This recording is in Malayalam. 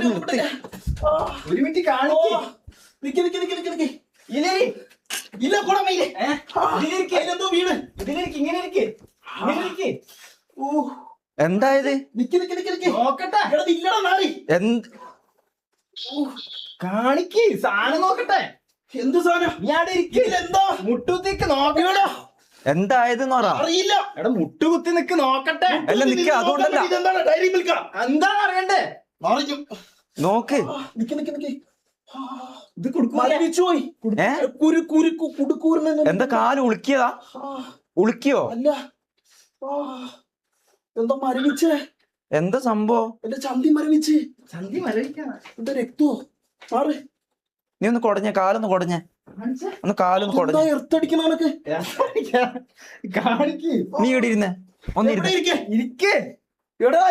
നിർത്തി. ഒരു മിനിറ്റ് കാണിക്കേ. ഇല്ല കുടമയില്ലേ എന്തോ വീണ് ഇതിലിരിക്കും. ഇങ്ങനെ ഇരിക്കേ. എന്തായത്? നോക്കട്ടെ. കാണിക്ക് സാധനം നോക്കട്ടെ. എന്ത് സാധനം? ഞാൻ എന്താ മുട്ടുകുത്തിക്ക് നോക്കണോ? എന്തായത് അറിയില്ല. എടാ മുട്ടുകുത്തി നിക്ക് നോക്കട്ടെ. അല്ല നിക്ക, അതുകൊണ്ടല്ല. എന്താന്ന് അറിയണ്ടേ? നോക്ക്. എന്താ കാല് ഉളുക്കിയതാ? ഉളുക്കിയോ? അല്ല എന്തോ മരവിച്ചേ. എന്താ സംഭവം? എന്റെ ചന്തി മരവിച്ച്. ചന്തി മരവിക്കാ? എന്താ രക്തോ? മാറ്. നീ ഒന്ന് കൊടഞ്ഞ, കാലൊന്ന് കൊടഞ്ഞ, ഒന്ന് കാലൊന്ന് കൊടഞ്ഞ. എർത്തടിക്കണൊക്കെ കാണിക്ക്. നീ ഇവിടെ ഇരുന്നേ, ഒന്ന് ഇരുന്നേ. ഇരിക്കേ. എടാ